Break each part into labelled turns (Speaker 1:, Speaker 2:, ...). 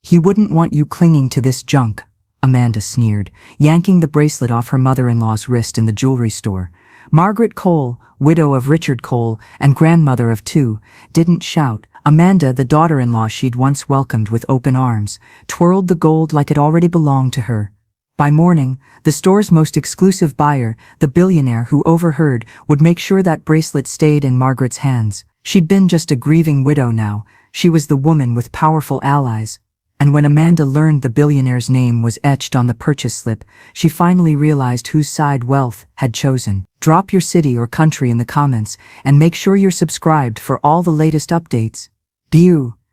Speaker 1: He wouldn't want you clinging to this junk, Amanda sneered, yanking the bracelet off her mother-in-law's wrist in the jewelry store. Margaret Cole, widow of Richard Cole and grandmother of two, didn't shout. Amanda, the daughter-in-law she'd once welcomed with open arms, twirled the gold like it already belonged to her. By morning, the store's most exclusive buyer, the billionaire who overheard, would make sure that bracelet stayed in Margaret's hands. She'd been just a grieving widow now. She was the woman with powerful allies. And when Amanda learned the billionaire's name was etched on the purchase slip, she finally realized whose side wealth had chosen. Drop your city or country in the comments, and make sure you're subscribed for all the latest updates.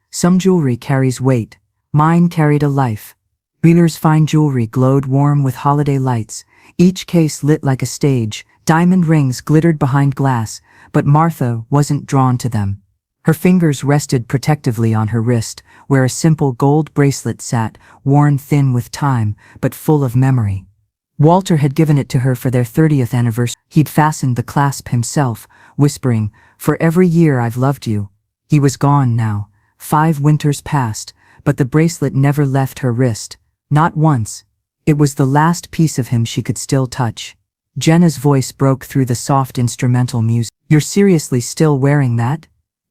Speaker 1: Some jewelry carries weight. Mine carried a life. Wheeler's fine jewelry glowed warm with holiday lights, each case lit like a stage. Diamond rings glittered behind glass, but Martha wasn't drawn to them. Her fingers rested protectively on her wrist, where a simple gold bracelet sat, worn thin with time, but full of memory. Walter had given it to her for their 30th anniversary. He'd fastened the clasp himself, whispering, "For every year I've loved you." He was gone now. 5 winters passed, but the bracelet never left her wrist. Not once. It was the last piece of him she could still touch. Jenna's voice broke through the soft instrumental music. "You're seriously still wearing that?"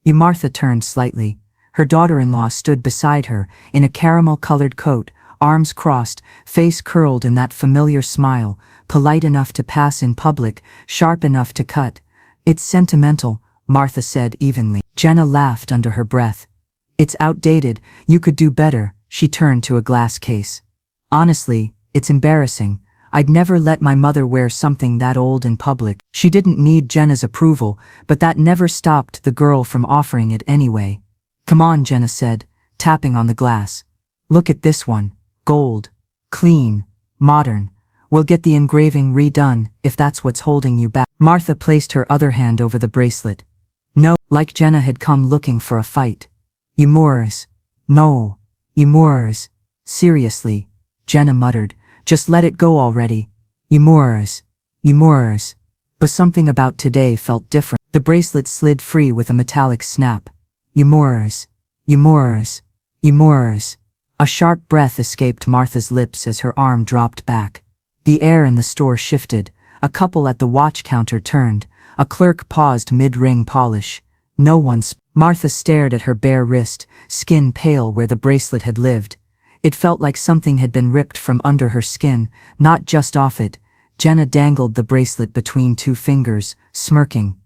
Speaker 1: Martha turned slightly. Her daughter-in-law stood beside her, in a caramel-colored coat, arms crossed, face curled in that familiar smile, polite enough to pass in public, sharp enough to cut. "It's sentimental," Martha said evenly. Jenna laughed under her breath. "It's outdated, you could do better." She turned to a glass case. "Honestly, it's embarrassing. I'd never let my mother wear something that old in public." She didn't need Jenna's approval, but that never stopped the girl from offering it anyway. "Come on," Jenna said, tapping on the glass. "Look at this one. Gold. Clean. Modern. We'll get the engraving redone, if that's what's holding you back." Martha placed her other hand over the bracelet. "No," like Jenna had come looking for a fight. "Yours." "No. Yours." "Seriously," Jenna muttered. "Just let it go already." Yours. But something about today felt different. The bracelet slid free with a metallic snap. Yours. A sharp breath escaped Martha's lips as her arm dropped back. The air in the store shifted. A couple at the watch counter turned. A clerk paused mid-ring polish. No one spoke. Martha stared at her bare wrist, skin pale where the bracelet had lived. It felt like something had been ripped from under her skin, not just off it. Jenna dangled the bracelet between 2 fingers, smirking.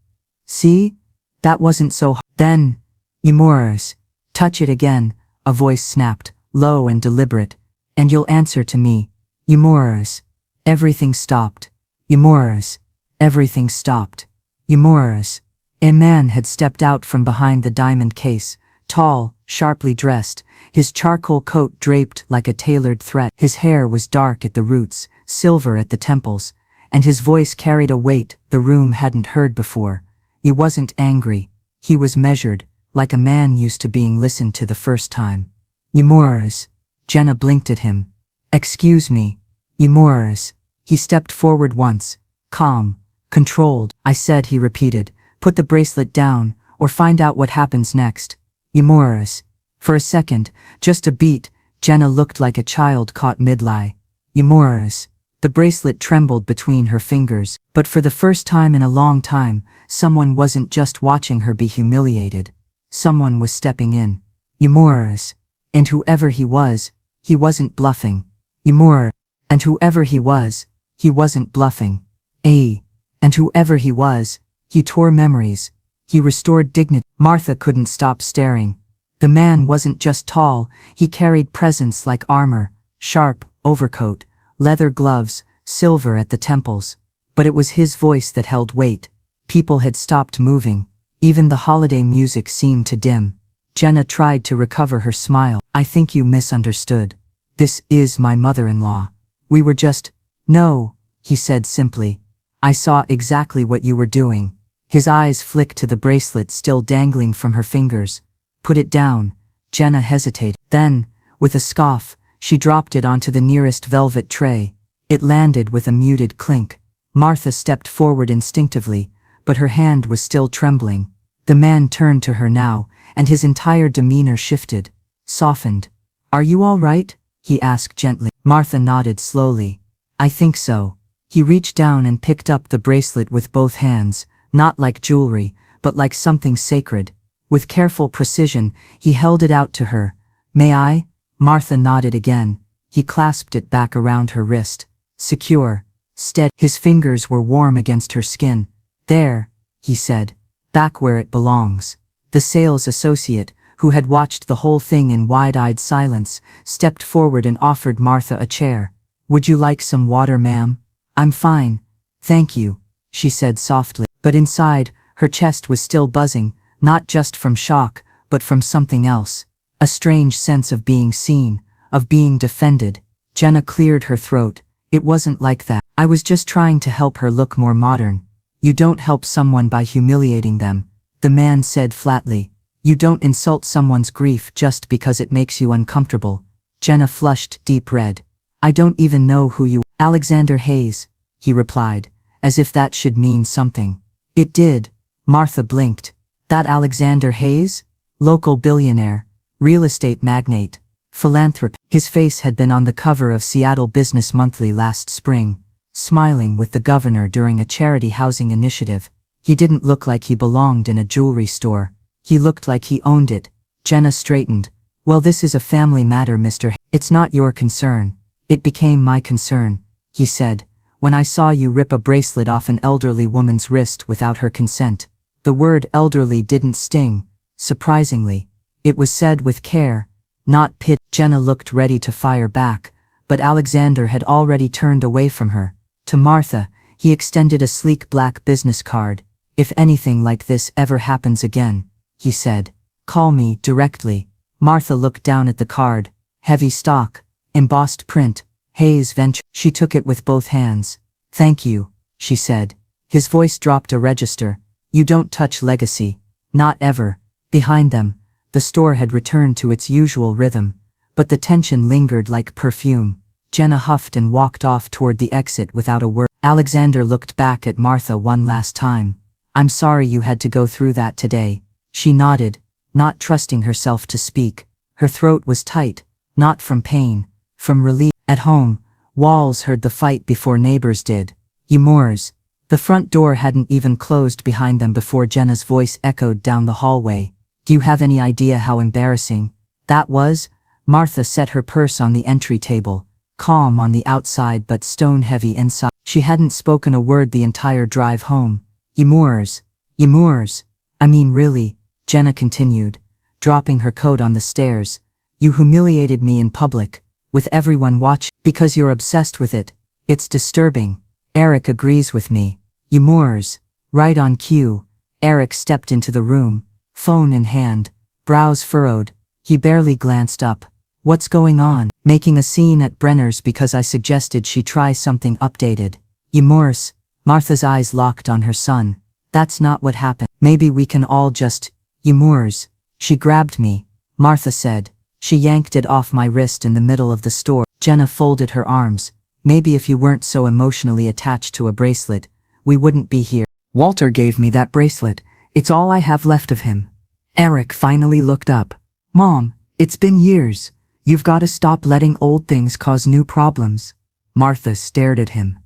Speaker 1: "See? That wasn't so hard." "Then, yours. Touch it again," a voice snapped, low and deliberate. "And you'll answer to me. Yours." Everything stopped. Yours. Everything stopped. Yours. A man had stepped out from behind the diamond case, tall, sharply dressed, his charcoal coat draped like a tailored threat. His hair was dark at the roots, silver at the temples, and his voice carried a weight the room hadn't heard before. He wasn't angry. He was measured, like a man used to being listened to the first time. "Yours." Jenna blinked at him. "Excuse me." "Yours." He stepped forward once, calm, controlled. "I said," he repeated, "put the bracelet down, or find out what happens next." "Yours." For a second, just a beat, Jenna looked like a child caught mid-lie. "Yours." The bracelet trembled between her fingers, but for the first time in a long time, someone wasn't just watching her be humiliated. Someone was stepping in. "Yours." And whoever he was, he wasn't bluffing. "Yours." And whoever he was, he wasn't bluffing. And whoever he was, he tore memories. He restored dignity. Martha couldn't stop staring. The man wasn't just tall, he carried presence like armor, sharp overcoat, leather gloves, silver at the temples. But it was his voice that held weight. People had stopped moving. Even the holiday music seemed to dim. Jenna tried to recover her smile. "I think you misunderstood. This is my mother-in-law. We were just—" "No," he said simply. "I saw exactly what you were doing." His eyes flicked to the bracelet still dangling from her fingers. "Put it down." Jenna hesitated. Then, with a scoff, she dropped it onto the nearest velvet tray. It landed with a muted clink. Martha stepped forward instinctively, but her hand was still trembling. The man turned to her now, and his entire demeanor shifted, softened. Are you all right? He asked gently. Martha nodded slowly. I think so. He reached down and picked up the bracelet with both hands, not like jewelry, but like something sacred. With careful precision, he held it out to her. May I? Martha nodded again. He clasped it back around her wrist. Secure, steady. His fingers were warm against her skin. There, he said. Back where it belongs. The sales associate, who had watched the whole thing in wide-eyed silence, stepped forward and offered Martha a chair. Would you like some water, ma'am? I'm fine. Thank you, she said softly. But inside, her chest was still buzzing, not just from shock, but from something else. A strange sense of being seen, of being defended. Jenna cleared her throat. It wasn't like that. I was just trying to help her look more modern. You don't help someone by humiliating them, the man said flatly. You don't insult someone's grief just because it makes you uncomfortable. Jenna flushed deep red. I don't even know who you are. Alexander Hayes, he replied, as if that should mean something. It did. Martha blinked. That Alexander Hayes? Local billionaire, real estate magnate, philanthropist. His face had been on the cover of Seattle Business Monthly last spring, smiling with the governor during a charity housing initiative. He didn't look like he belonged in a jewelry store. He looked like he owned it. Jenna straightened. Well, this is a family matter, Mr. It's not your concern. It became my concern, he said, when I saw you rip a bracelet off an elderly woman's wrist without her consent. The word elderly didn't sting, surprisingly. It was said with care, not pity. Jenna looked ready to fire back, but Alexander had already turned away from her. To Martha, he extended a sleek black business card. If anything like this ever happens again, he said, call me directly. Martha looked down at the card. Heavy stock, embossed print, Hayes Venture. She took it with both hands. Thank you, she said. His voice dropped a register. You don't touch legacy. Not ever. Behind them, the store had returned to its usual rhythm, but the tension lingered like perfume. Jenna huffed and walked off toward the exit without a word. Alexander looked back at Martha one last time. I'm sorry you had to go through that today. She nodded, not trusting herself to speak. Her throat was tight, not from pain, from relief. At home, walls heard the fight before neighbors did. You Moors. The front door hadn't even closed behind them before Jenna's voice echoed down the hallway. Do you have any idea how embarrassing that was? Martha set her purse on the entry table, calm on the outside but stone-heavy inside. She hadn't spoken a word the entire drive home. You Moors. You Moors. I mean really, Jenna continued, dropping her coat on the stairs. You humiliated me in public, with everyone watching, because you're obsessed with it. It's disturbing. Eric agrees with me. You Moors. Right on cue. Eric stepped into the room, phone in hand, brows furrowed. He barely glanced up. What's going on? Making a scene at Brenner's because I suggested she try something updated. You Moors. Martha's eyes locked on her son. That's not what happened. Maybe we can all just, you Moors. She grabbed me, Martha said. She yanked it off my wrist in the middle of the store. Jenna folded her arms. Maybe if you weren't so emotionally attached to a bracelet, we wouldn't be here. Walter gave me that bracelet. It's all I have left of him. Eric finally looked up. Mom, it's been years. You've got to stop letting old things cause new problems. Martha stared at him.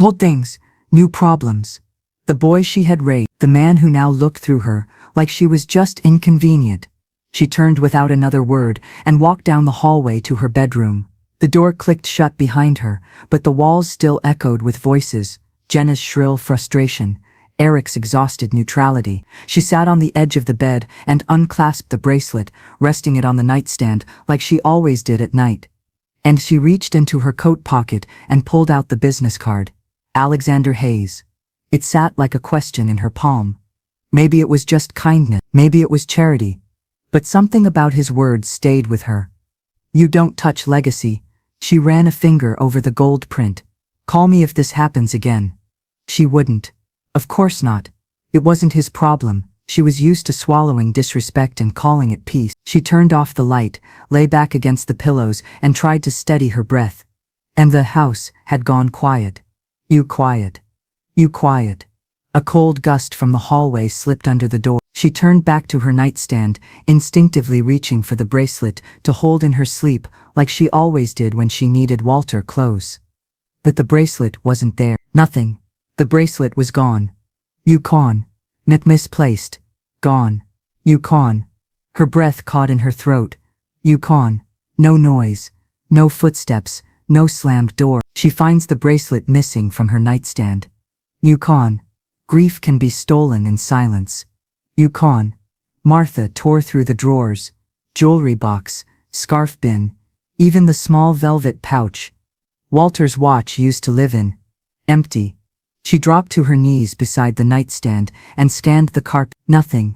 Speaker 1: Old things, new problems. The boy she had raised, the man who now looked through her, like she was just inconvenient. She turned without another word and walked down the hallway to her bedroom. The door clicked shut behind her, but the walls still echoed with voices. Jenna's shrill frustration, Eric's exhausted neutrality. She sat on the edge of the bed and unclasped the bracelet, resting it on the nightstand like she always did at night. And she reached into her coat pocket and pulled out the business card. Alexander Hayes. It sat like a question in her palm. Maybe it was just kindness, maybe it was charity. But something about his words stayed with her. You don't touch legacy. She ran a finger over the gold print. Call me if this happens again. She wouldn't. Of course not. It wasn't his problem. She was used to swallowing disrespect and calling it peace. She turned off the light, lay back against the pillows, and tried to steady her breath. And the house had gone quiet. You quiet. You quiet. A cold gust from the hallway slipped under the door. She turned back to her nightstand, instinctively reaching for the bracelet to hold in her sleep like she always did when she needed Walter close. But the bracelet wasn't there. Nothing. The bracelet was gone. Yukon. Misplaced. Gone. Yukon. Her breath caught in her throat. Yukon. No noise. No footsteps. No slammed door. She finds the bracelet missing from her nightstand. Yukon. Grief can be stolen in silence. Yukon. Martha tore through the drawers, jewelry box, scarf bin, even the small velvet pouch Walter's watch used to live in. Empty. She dropped to her knees beside the nightstand and scanned the carpet. Nothing.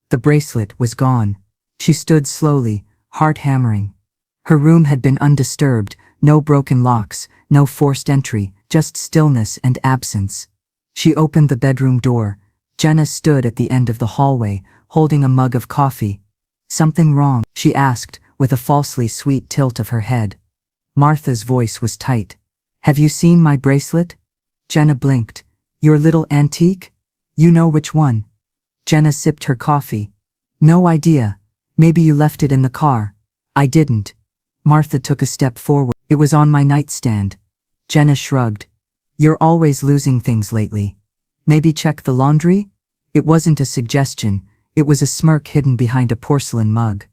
Speaker 1: The bracelet was gone. She stood slowly, heart hammering. Her room had been undisturbed, no broken locks, no forced entry, just stillness and absence. She opened the bedroom door. Jenna stood at the end of the hallway, holding a mug of coffee. Something wrong? She asked, with a falsely sweet tilt of her head. Martha's voice was tight. Have you seen my bracelet? Jenna blinked. Your little antique? You know which one? Jenna sipped her coffee. No idea. Maybe you left it in the car. I didn't. Martha took a step forward. It was on my nightstand. Jenna shrugged. You're always losing things lately. Maybe check the laundry? It wasn't a suggestion. It was a smirk hidden behind a porcelain mug.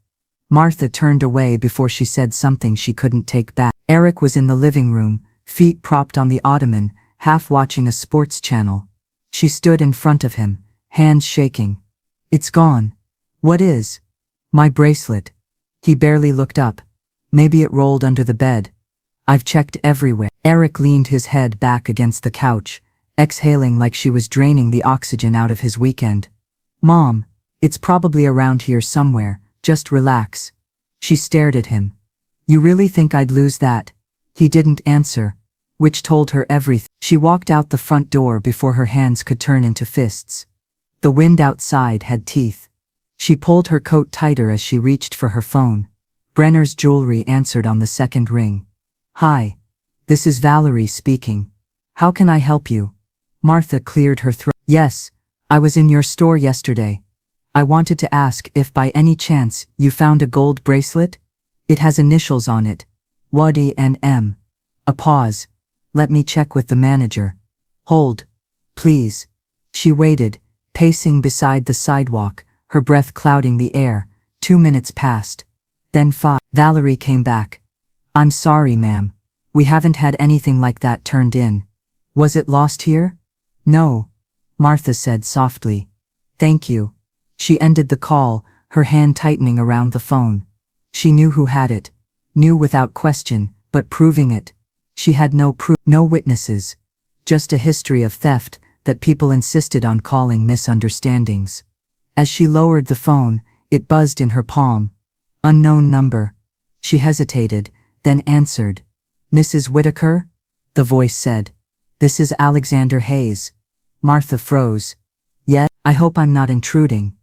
Speaker 1: Martha turned away before she said something she couldn't take back. Eric was in the living room, feet propped on the ottoman, half watching a sports channel. She stood in front of him, hands shaking. It's gone. What is? My bracelet. He barely looked up. Maybe it rolled under the bed. I've checked everywhere. Eric leaned his head back against the couch, exhaling like she was draining the oxygen out of his weekend. Mom, it's probably around here somewhere, just relax. She stared at him. You really think I'd lose that? He didn't answer, which told her everything. She walked out the front door before her hands could turn into fists. The wind outside had teeth. She pulled her coat tighter as she reached for her phone. Brenner's jewelry answered on the second ring. Hi. This is Valerie speaking. How can I help you? Martha cleared her throat. Yes, I was in your store yesterday. I wanted to ask if by any chance you found a gold bracelet? It has initials on it. WADI and M. A pause. Let me check with the manager. Hold. Please. She waited, pacing beside the sidewalk, her breath clouding the air. 2 minutes passed. Then 5. Valerie came back. I'm sorry, ma'am. We haven't had anything like that turned in. Was it lost here? No. Martha said softly. Thank you. She ended the call, her hand tightening around the phone. She knew who had it. Knew without question, but proving it. She had no proof, no witnesses. Just a history of theft that people insisted on calling misunderstandings. As she lowered the phone, it buzzed in her palm. Unknown number. She hesitated, then answered. Mrs. Whitaker? The voice said. This is Alexander Hayes. Martha froze. Yes, I hope I'm not intruding.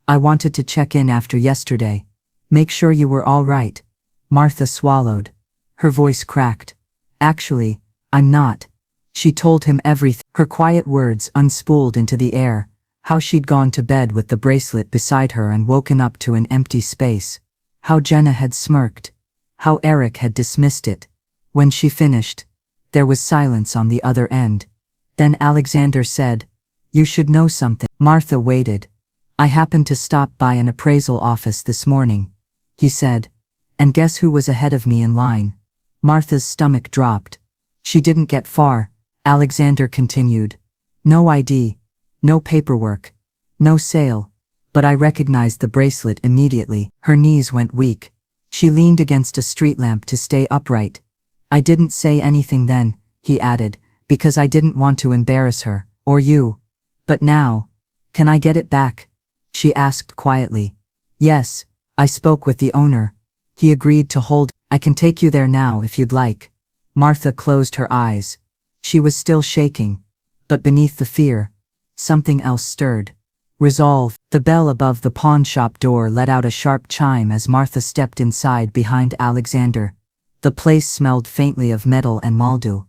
Speaker 1: I wanted to check in after yesterday. Make sure you were all right. Martha swallowed. Her voice cracked. Actually, I'm not. She told him everything. Her quiet words unspooled into the air. How she'd gone to bed with the bracelet beside her and woken up to an empty space. How Jenna had smirked. How Eric had dismissed it. When she finished, there was silence on the other end. Then Alexander said, You should know something. Martha waited. I happened to stop by an appraisal office this morning, he said. And guess who was ahead of me in line? Martha's stomach dropped. She didn't get far. Alexander continued. No ID. No paperwork. No sale. But I recognized the bracelet immediately. Her knees went weak. She leaned against a street lamp to stay upright. I didn't say anything then, he added, because I didn't want to embarrass her, or you. But now, can I get it back? She asked quietly. Yes, I spoke with the owner. He agreed to hold. I can take you there now if you'd like. Martha closed her eyes. She was still shaking. But beneath the fear, something else stirred. Resolve. The bell above the pawn shop door let out a sharp chime as Martha stepped inside behind Alexander. The place smelled faintly of metal and mildew.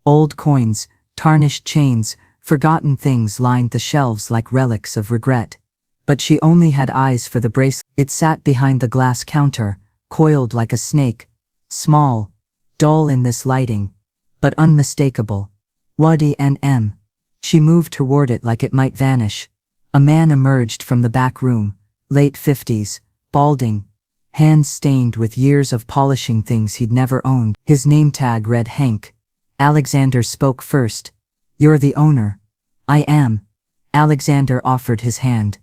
Speaker 1: Old coins, tarnished chains, forgotten things lined the shelves like relics of regret. But she only had eyes for the bracelet. It sat behind the glass counter, coiled like a snake. Small, dull in this lighting, but unmistakable. Wadi and She moved toward it like it might vanish. A man emerged from the back room, late 50s, balding, hands stained with years of polishing things he'd never owned. His name tag read Hank. Alexander spoke first. "You're the owner." "I am." Alexander offered his hand.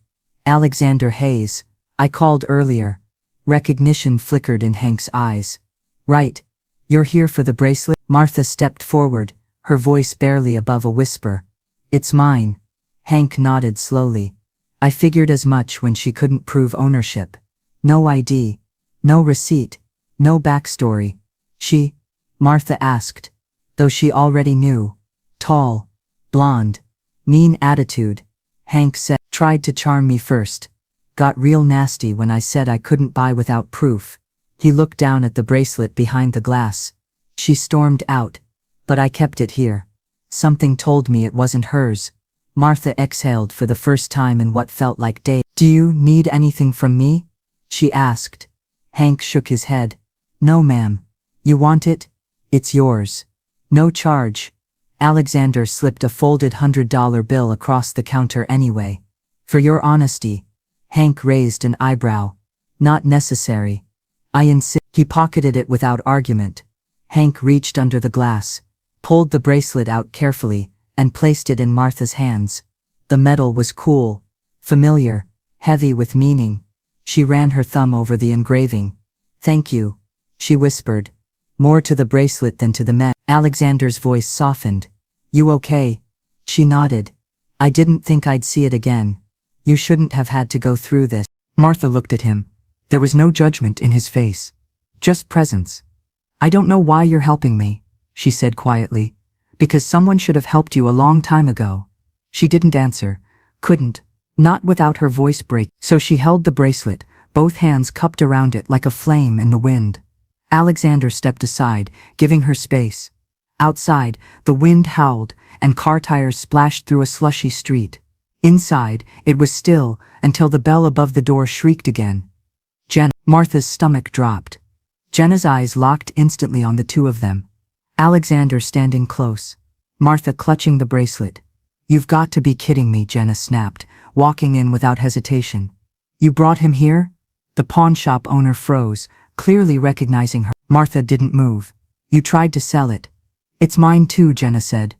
Speaker 1: "Alexander Hayes. I called earlier." Recognition flickered in Hank's eyes. "Right. You're here for the bracelet?" Martha stepped forward, her voice barely above a whisper. "It's mine." Hank nodded slowly. "I figured as much when she couldn't prove ownership. No ID. No receipt. No backstory." "She?" Martha asked, though she already knew. "Tall. Blonde. Mean attitude." Hank said. "Tried to charm me first. Got real nasty when I said I couldn't buy without proof." He looked down at the bracelet behind the glass. "She stormed out. But I kept it here. Something told me it wasn't hers." Martha exhaled for the first time in what felt like days. "Do you need anything from me?" she asked. Hank shook his head. "No, ma'am. You want it? It's yours. No charge." Alexander slipped a folded $100 bill across the counter anyway. "For your honesty." Hank raised an eyebrow. "Not necessary. I insist." He pocketed it without argument. Hank reached under the glass, pulled the bracelet out carefully, and placed it in Martha's hands. The metal was cool, familiar, heavy with meaning. She ran her thumb over the engraving. "Thank you," she whispered. "More to the bracelet than to the men." Alexander's voice softened. "You okay?" She nodded. "I didn't think I'd see it again. You shouldn't have had to go through this." Martha looked at him. There was no judgment in his face. Just presence. "I don't know why you're helping me," she said quietly. "Because someone should have helped you a long time ago." She didn't answer. Couldn't. Not without her voice break. So she held the bracelet, both hands cupped around it like a flame in the wind. Alexander stepped aside, giving her space. Outside, the wind howled, and car tires splashed through a slushy street. Inside, it was still, until the bell above the door shrieked again. "Jenna." Martha's stomach dropped. Jenna's eyes locked instantly on the two of them. Alexander standing close. Martha clutching the bracelet. "You've got to be kidding me," Jenna snapped, walking in without hesitation. "You brought him here?" The pawn shop owner froze, clearly recognizing her. Martha didn't move. "You tried to sell it." "It's mine too," Jenna said.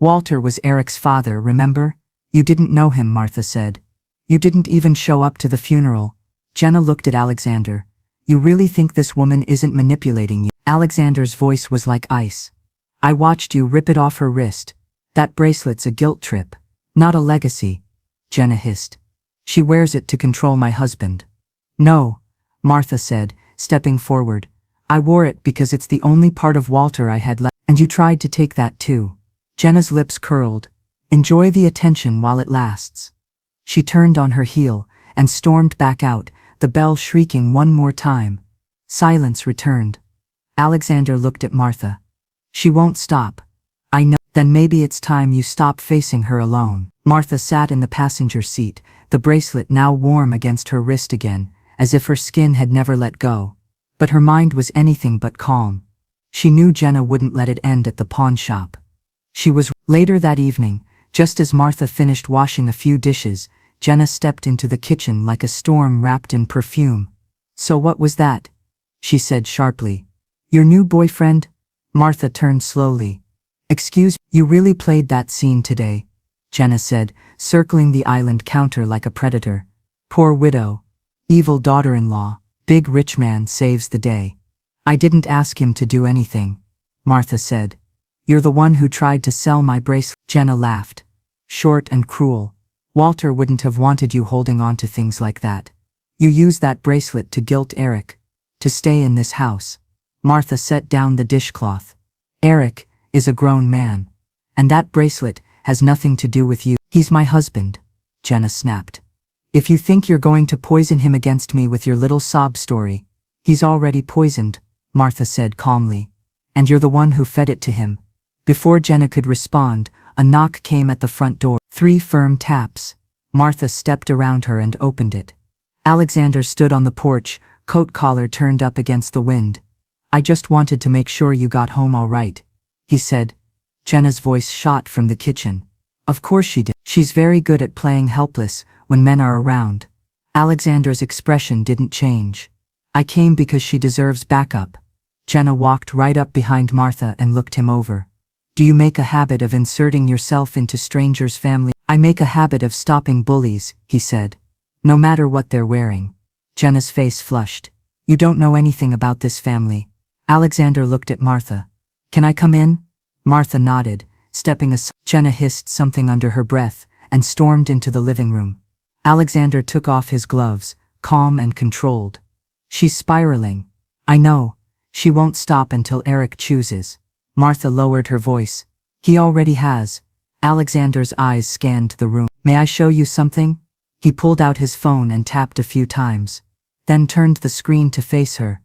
Speaker 1: "Walter was Eric's father, remember?" "You didn't know him," Martha said. "You didn't even show up to the funeral." Jenna looked at Alexander. "You really think this woman isn't manipulating you?" Alexander's voice was like ice. "I watched you rip it off her wrist. That bracelet's a guilt trip, not a legacy," Jenna hissed. "She wears it to control my husband." "No," Martha said, stepping forward. "I wore it because it's the only part of Walter I had left." "And you tried to take that too." Jenna's lips curled. "Enjoy the attention while it lasts." She turned on her heel and stormed back out, the bell shrieking one more time. Silence returned. Alexander looked at Martha. "She won't stop." "I know." "Then maybe it's time you stop facing her alone." Martha sat in the passenger seat, the bracelet now warm against her wrist again, as if her skin had never let go. But her mind was anything but calm. She knew Jenna wouldn't let it end at the pawn shop. She was. Later that evening, just as Martha finished washing a few dishes, Jenna stepped into the kitchen like a storm wrapped in perfume. "So what was that?" she said sharply. "Your new boyfriend?" Martha turned slowly. "Excuse me, you really played that scene today," Jenna said, circling the island counter like a predator. "Poor widow. Evil daughter-in-law. Big rich man saves the day." "I didn't ask him to do anything," Martha said. "You're the one who tried to sell my bracelet." Jenna laughed. "Short and cruel. Walter wouldn't have wanted you holding on to things like that. You used that bracelet to guilt Eric. To stay in this house." Martha set down the dishcloth. "Eric is a grown man. And that bracelet has nothing to do with you." "He's my husband," Jenna snapped. "If you think you're going to poison him against me with your little sob story, he's already poisoned," Martha said calmly. "And you're the one who fed it to him." Before Jenna could respond, a knock came at the front door. 3 firm taps. Martha stepped around her and opened it. Alexander stood on the porch, coat collar turned up against the wind. "I just wanted to make sure you got home all right," he said. Jenna's voice shot from the kitchen. "Of course she did. She's very good at playing helpless when men are around." Alexander's expression didn't change. "I came because she deserves backup." Jenna walked right up behind Martha and looked him over. "Do you make a habit of inserting yourself into strangers' family?" "I make a habit of stopping bullies," he said. "No matter what they're wearing." Jenna's face flushed. "You don't know anything about this family." Alexander looked at Martha. "Can I come in?" Martha nodded, stepping aside. Jenna hissed something under her breath and stormed into the living room. Alexander took off his gloves, calm and controlled. "She's spiraling. I know. She won't stop until Eric chooses." Martha lowered her voice. "He already has." Alexander's eyes scanned the room. "May I show you something?" He pulled out his phone and tapped a few times, then turned the screen to face her.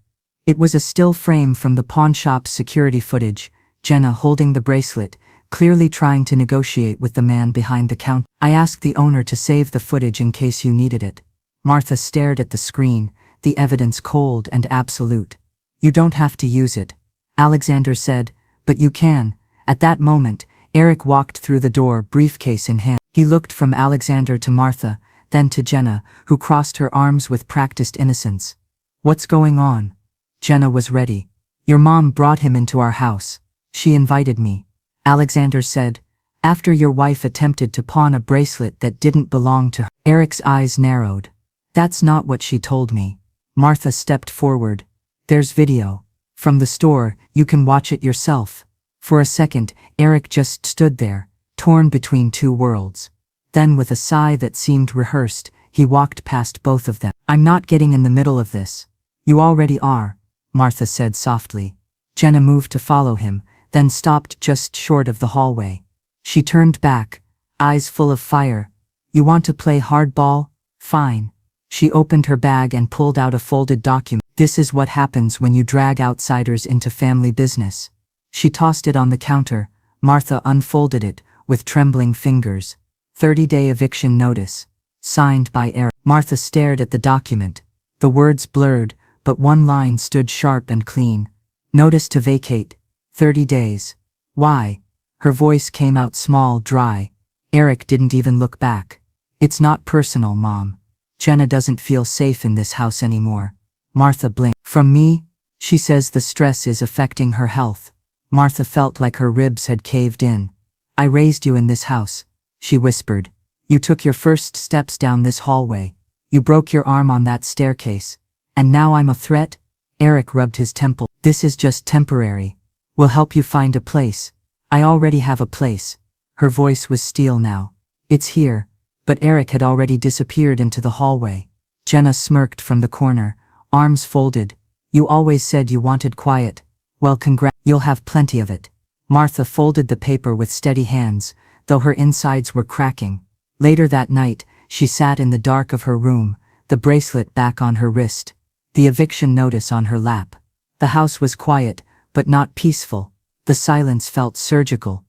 Speaker 1: It was a still frame from the pawnshop's security footage, Jenna holding the bracelet, clearly trying to negotiate with the man behind the counter. "I asked the owner to save the footage in case you needed it." Martha stared at the screen, the evidence cold and absolute. "You don't have to use it," Alexander said, "but you can." At that moment, Eric walked through the door, briefcase in hand. He looked from Alexander to Martha, then to Jenna, who crossed her arms with practiced innocence. "What's going on?" Jenna was ready. "Your mom brought him into our house. She invited me," Alexander said, "after your wife attempted to pawn a bracelet that didn't belong to her." Eric's eyes narrowed. "That's not what she told me." Martha stepped forward. "There's video. From the store, you can watch it yourself." For a second, Eric just stood there, torn between two worlds. Then with a sigh that seemed rehearsed, he walked past both of them. "I'm not getting in the middle of this." "You already are," Martha said softly. Jenna moved to follow him, then stopped just short of the hallway. She turned back, eyes full of fire. "You want to play hardball? Fine." She opened her bag and pulled out a folded document. "This is what happens when you drag outsiders into family business." She tossed it on the counter. Martha unfolded it, with trembling fingers. 30-day eviction notice. Signed by Eric. Martha stared at the document. The words blurred, but one line stood sharp and clean. "Notice to vacate. 30 days. Why?" Her voice came out small, dry. Eric didn't even look back. "It's not personal, Mom. Jenna doesn't feel safe in this house anymore." Martha blinked. "From me?" "She says the stress is affecting her health." Martha felt like her ribs had caved in. "I raised you in this house," she whispered. "You took your first steps down this hallway. You broke your arm on that staircase. And now I'm a threat?" Eric rubbed his temple. "This is just temporary. We'll help you find a place." "I already have a place." Her voice was steel now. "It's here." But Eric had already disappeared into the hallway. Jenna smirked from the corner, arms folded. "You always said you wanted quiet. Well, you'll have plenty of it." Martha folded the paper with steady hands, though her insides were cracking. Later that night, she sat in the dark of her room, the bracelet back on her wrist, the eviction notice on her lap. The house was quiet, but not peaceful. The silence felt surgical,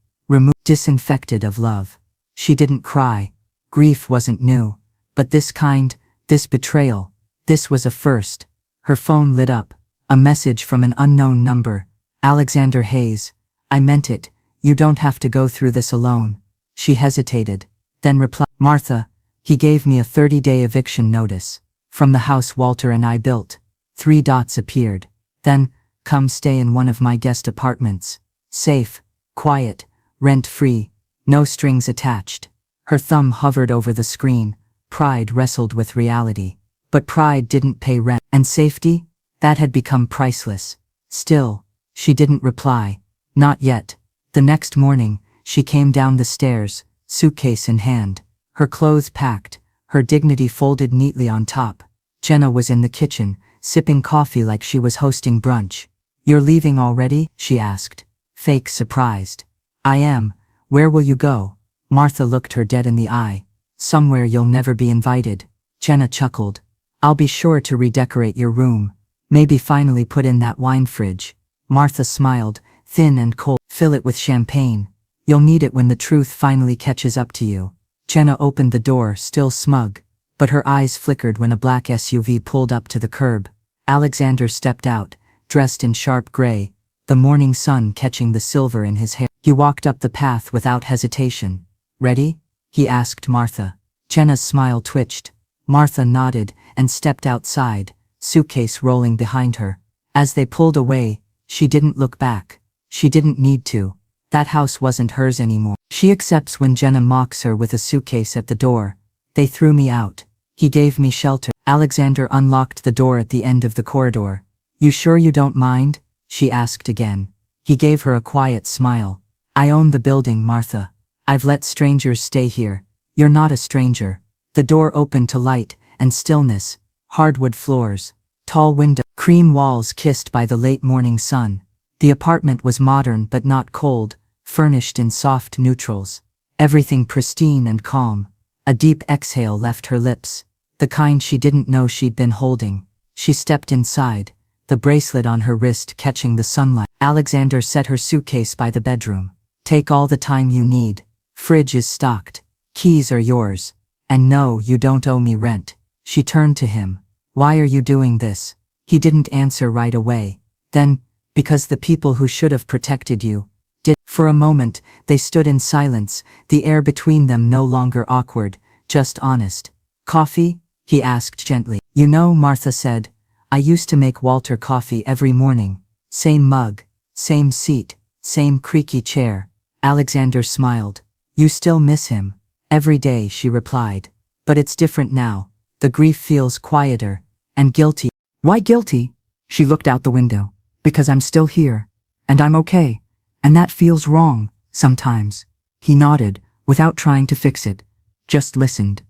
Speaker 1: disinfected of love. She didn't cry. Grief wasn't new. But this kind, this betrayal, this was a first. Her phone lit up. A message from an unknown number. "Alexander Hayes. I meant it. You don't have to go through this alone." She hesitated, then replied, "Martha, he gave me a 30-day eviction notice. From the house Walter and I built." 3 dots appeared. Then, "Come stay in one of my guest apartments. Safe, quiet, rent-free, no strings attached." Her thumb hovered over the screen. Pride wrestled with reality. But pride didn't pay rent. And safety? That had become priceless. Still, she didn't reply. Not yet. The next morning, she came down the stairs, suitcase in hand, her clothes packed, her dignity folded neatly on top. Jenna was in the kitchen, sipping coffee like she was hosting brunch. "You're leaving already?" she asked, fake surprised. "I am. Where will you go?" Martha looked her dead in the eye. "Somewhere you'll never be invited." Jenna chuckled. "I'll be sure to redecorate your room. Maybe finally put in that wine fridge." Martha smiled, thin and cold. "Fill it with champagne. You'll need it when the truth finally catches up to you." Jenna opened the door, still smug, but her eyes flickered when a black SUV pulled up to the curb. Alexander stepped out, dressed in sharp gray, the morning sun catching the silver in his hair. He walked up the path without hesitation. "Ready?" he asked Martha. Jenna's smile twitched. Martha nodded and stepped outside, suitcase rolling behind her. As they pulled away, she didn't look back. She didn't need to. That house wasn't hers anymore. She accepts when Jenna mocks her with a suitcase at the door. "They threw me out. He gave me shelter." Alexander unlocked the door at the end of the corridor. "You sure you don't mind?" she asked again. He gave her a quiet smile. "I own the building, Martha. I've let strangers stay here. You're not a stranger." The door opened to light and stillness, hardwood floors, tall windows, cream walls kissed by the late morning sun. The apartment was modern but not cold, furnished in soft neutrals. Everything pristine and calm. A deep exhale left her lips, the kind she didn't know she'd been holding. She stepped inside, the bracelet on her wrist catching the sunlight. Alexander set her suitcase by the bedroom. "Take all the time you need. Fridge is stocked. Keys are yours. And no, you don't owe me rent." She turned to him. "Why are you doing this?" He didn't answer right away. Then, "Because the people who should have protected you did." For a moment, they stood in silence, the air between them no longer awkward, just honest. "Coffee?" he asked gently. "You know," Martha said, "I used to make Walter coffee every morning. Same mug, same seat, same creaky chair." Alexander smiled. "You still miss him?" "Every day," she replied. "But it's different now. The grief feels quieter. And guilty." "Why guilty?" She looked out the window. "Because I'm still here. And I'm okay. And that feels wrong, sometimes." He nodded, without trying to fix it. Just listened.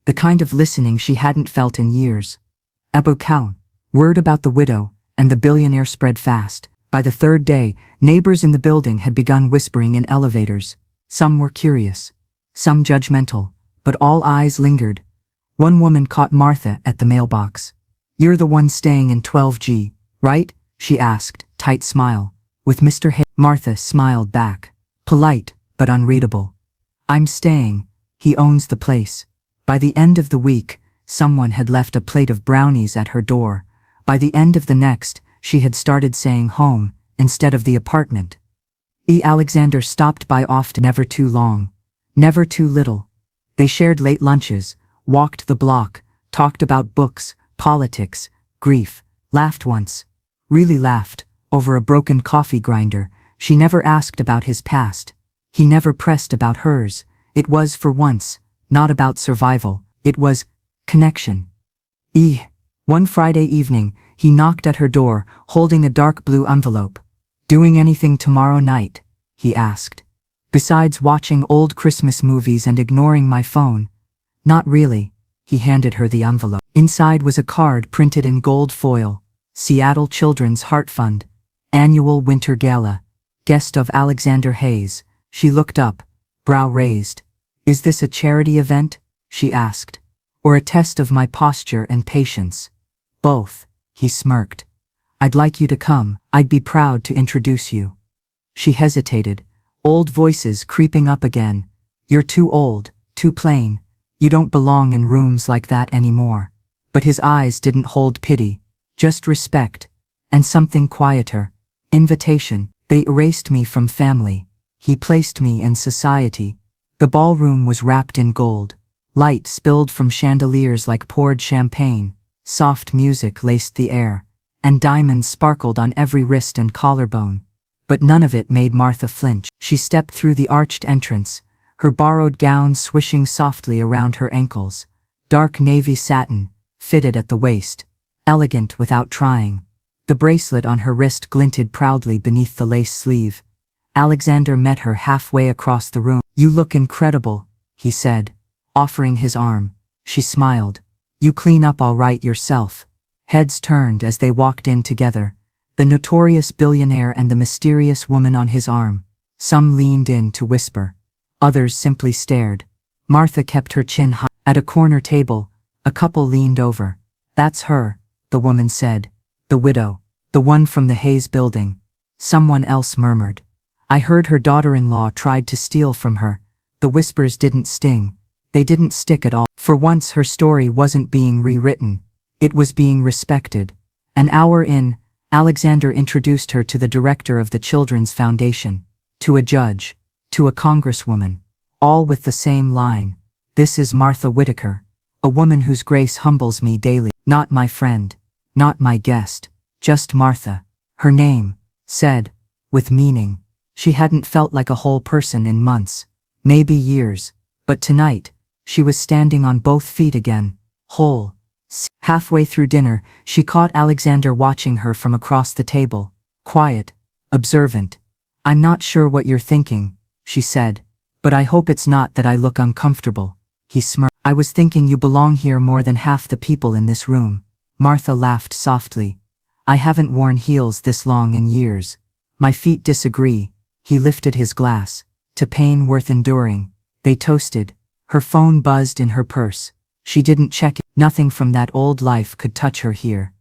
Speaker 1: The kind of listening she hadn't felt in years. Abu Khan. Word about the widow and the billionaire spread fast. By the third day, neighbors in the building had begun whispering in elevators. Some were curious, some judgmental, but all eyes lingered. One woman caught Martha at the mailbox. "You're the one staying in 12G, right?" she asked, tight smile. "With Mr. Hay." Martha smiled back, polite but unreadable. "I'm staying. He owns the place." By the end of the week, someone had left a plate of brownies at her door. By the end of the next, she had started saying home instead of the apartment. Alexander stopped by often, never too long, never too little. They shared late lunches, walked the block, talked about books, politics, grief, laughed once, really laughed, over a broken coffee grinder. She never asked about his past. He never pressed about hers. It was, for once, not about survival. It was connection. One Friday evening, he knocked at her door, holding a dark blue envelope. "Doing anything tomorrow night?" he asked. "Besides watching old Christmas movies and ignoring my phone?" "Not really." He handed her the envelope. Inside was a card printed in gold foil. "Seattle Children's Heart Fund. Annual Winter Gala. Guest of Alexander Hayes." She looked up, brow raised. "Is this a charity event?" she asked. "Or a test of my posture and patience?" "Both," he smirked. "I'd like you to come. I'd be proud to introduce you." She hesitated, old voices creeping up again. "You're too old, too plain. You don't belong in rooms like that anymore." But his eyes didn't hold pity, just respect, and something quieter. Invitation. "They erased me from family. He placed me in society." The ballroom was wrapped in gold. Light spilled from chandeliers like poured champagne. Soft music laced the air, and diamonds sparkled on every wrist and collarbone. But none of it made Martha flinch. She stepped through the arched entrance, her borrowed gown swishing softly around her ankles. Dark navy satin, fitted at the waist, elegant without trying. The bracelet on her wrist glinted proudly beneath the lace sleeve. Alexander met her halfway across the room. "You look incredible," he said, offering his arm. She smiled. "You clean up all right yourself." Heads turned as they walked in together, the notorious billionaire and the mysterious woman on his arm. Some leaned in to whisper. Others simply stared. Martha kept her chin high. At a corner table, a couple leaned over. "That's her," the woman said. "The widow. The one from the Hayes building." Someone else murmured. "I heard her daughter-in-law tried to steal from her." The whispers didn't sting. They didn't stick at all. For once her story wasn't being rewritten. It was being respected. An hour in, Alexander introduced her to the director of the Children's Foundation, to a judge, to a congresswoman, all with the same line. This is Martha Whitaker, a woman whose grace humbles me daily. Not my friend, not my guest, just Martha. Her name, said, with meaning. She hadn't felt like a whole person in months, maybe years, but tonight, she was standing on both feet again, whole. Halfway through dinner, she caught Alexander watching her from across the table, quiet, observant. I'm not sure what you're thinking, she said, but I hope it's not that I look uncomfortable. He smirked. I was thinking you belong here more than half the people in this room. Martha laughed softly. I haven't worn heels this long in years. My feet disagree. He lifted his glass. To pain worth enduring. They toasted. Her phone buzzed in her purse. She didn't check it. Nothing from that old life could touch her here.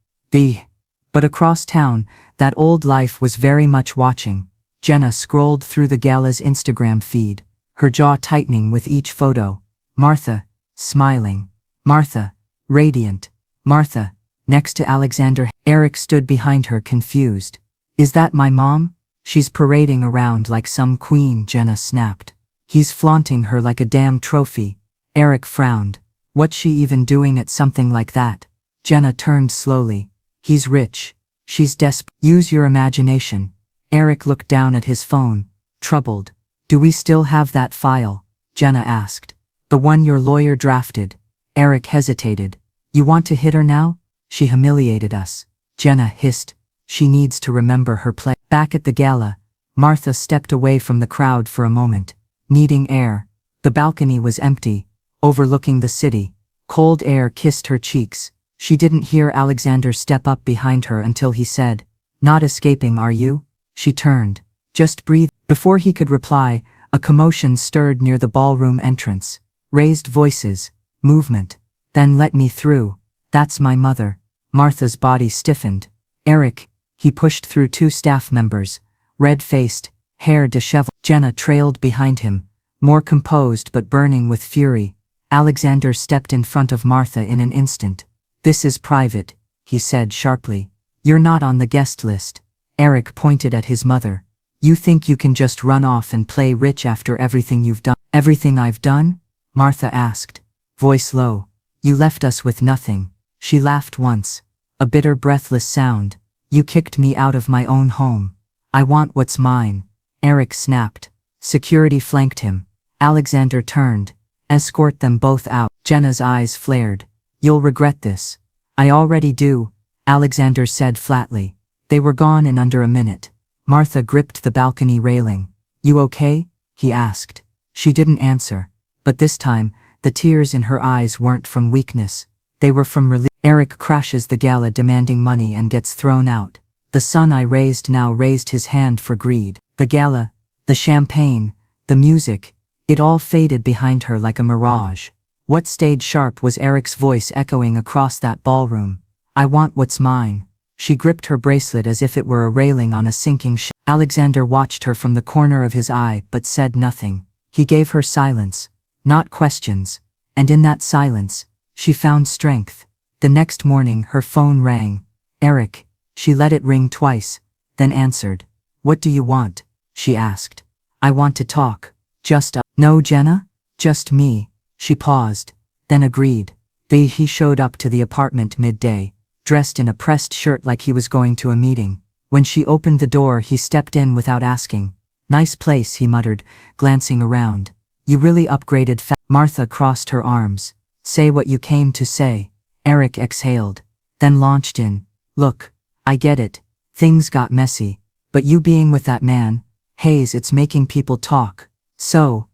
Speaker 1: But across town, that old life was very much watching. Jenna scrolled through the gala's Instagram feed, her jaw tightening with each photo. Martha, smiling. Martha, radiant. Martha, next to Alexander. Eric stood behind her confused. Is that my mom? She's parading around like some queen, Jenna snapped. He's flaunting her like a damn trophy. Eric frowned. What's she even doing at something like that? Jenna turned slowly. He's rich. She's desperate. Use your imagination. Eric looked down at his phone, troubled. Do we still have that file? Jenna asked. The one your lawyer drafted. Eric hesitated. You want to hit her now? She humiliated us. Jenna hissed. She needs to remember her play. Back at the gala, Martha stepped away from the crowd for a moment, needing air. The balcony was empty, overlooking the city. Cold air kissed her cheeks. She didn't hear Alexander step up behind her until he said, Not escaping, are you? She turned. Just breathe. Before he could reply, a commotion stirred near the ballroom entrance. Raised voices, movement. Then let me through. That's my mother. Martha's body stiffened. Eric. He pushed through two staff members, red-faced, hair disheveled. Jenna trailed behind him, more composed but burning with fury. Alexander stepped in front of Martha in an instant. This is private, he said sharply. You're not on the guest list. Eric pointed at his mother. You think you can just run off and play rich after everything you've done? Everything I've done? Martha asked, voice low. You left us with nothing. She laughed once. A bitter, breathless sound. You kicked me out of my own home. I want what's mine. Eric snapped. Security flanked him. Alexander turned. Escort them both out. Jenna's eyes flared. You'll regret this. I already do, Alexander said flatly. They were gone in under a minute. Martha gripped the balcony railing. You okay? He asked. She didn't answer. But this time, the tears in her eyes weren't from weakness. They were from relief. Eric crashes the gala demanding money and gets thrown out. The son I raised now raised his hand for greed. The gala, the champagne, the music, it all faded behind her like a mirage. What stayed sharp was Eric's voice echoing across that ballroom. I want what's mine. She gripped her bracelet as if it were a railing on a sinking ship. Alexander watched her from the corner of his eye but said nothing. He gave her silence, not questions, and in that silence, she found strength. The next morning her phone rang. Eric. She let it ring twice, then answered. What do you want? She asked. I want to talk. Just No, Jenna? Just me. She paused, then agreed. He showed up to the apartment midday, dressed in a pressed shirt like he was going to a meeting. When she opened the door he stepped in without asking. Nice place, he muttered, glancing around. You really upgraded Martha crossed her arms. Say what you came to say. Eric exhaled, then launched in. Look, I get it. Things got messy. But you being with that man, Hayes, it's making people talk. So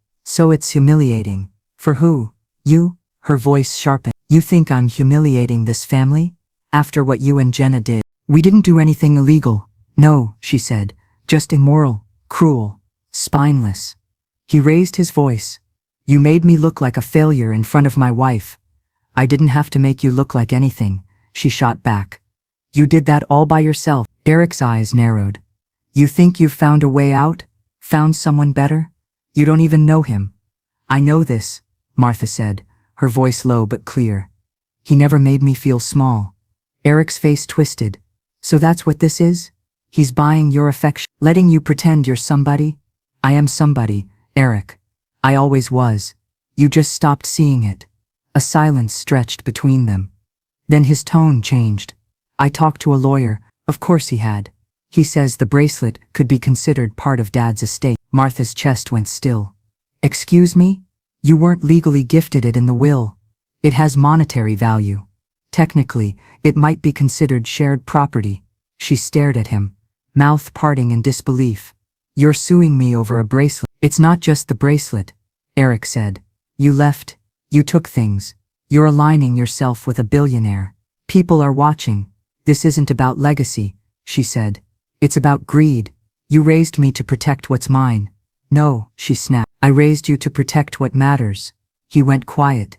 Speaker 1: it's humiliating. For who? You? Her voice sharpened. You think I'm humiliating this family? After what you and Jenna did? We didn't do anything illegal. No, she said. Just immoral, cruel, spineless. He raised his voice. You made me look like a failure in front of my wife. I didn't have to make you look like anything, she shot back. You did that all by yourself. Eric's eyes narrowed. You think you've found a way out? Found someone better? You don't even know him. I know this. Martha said, her voice low but clear. He never made me feel small. Eric's face twisted. So that's what this is? He's buying your affection, letting you pretend you're somebody? I am somebody, Eric. I always was. You just stopped seeing it. A silence stretched between them. Then his tone changed. I talked to a lawyer, of course he had. He says the bracelet could be considered part of Dad's estate. Martha's chest went still. Excuse me? You weren't legally gifted it in the will. It has monetary value. Technically, it might be considered shared property. She stared at him, mouth parting in disbelief. You're suing me over a bracelet. It's not just the bracelet, Eric said. You left. You took things. You're aligning yourself with a billionaire. People are watching. This isn't about legacy, she said. It's about greed. You raised me to protect what's mine. No, she snapped. I raised you to protect what matters. He went quiet.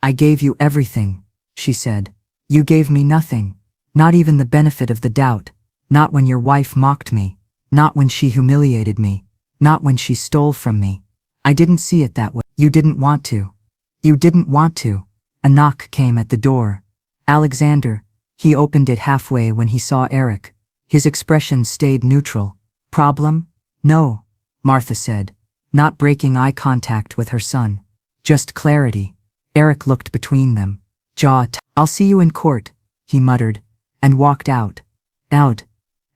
Speaker 1: I gave you everything, she said. You gave me nothing. Not even the benefit of the doubt. Not when your wife mocked me. Not when she humiliated me. Not when she stole from me. I didn't see it that way. You didn't want to. You didn't want to. A knock came at the door. Alexander. He opened it halfway when he saw Eric. His expression stayed neutral. Problem? No, Martha said, not breaking eye contact with her son. Just clarity. Eric looked between them. I'll see you in court, he muttered, and walked out. Out.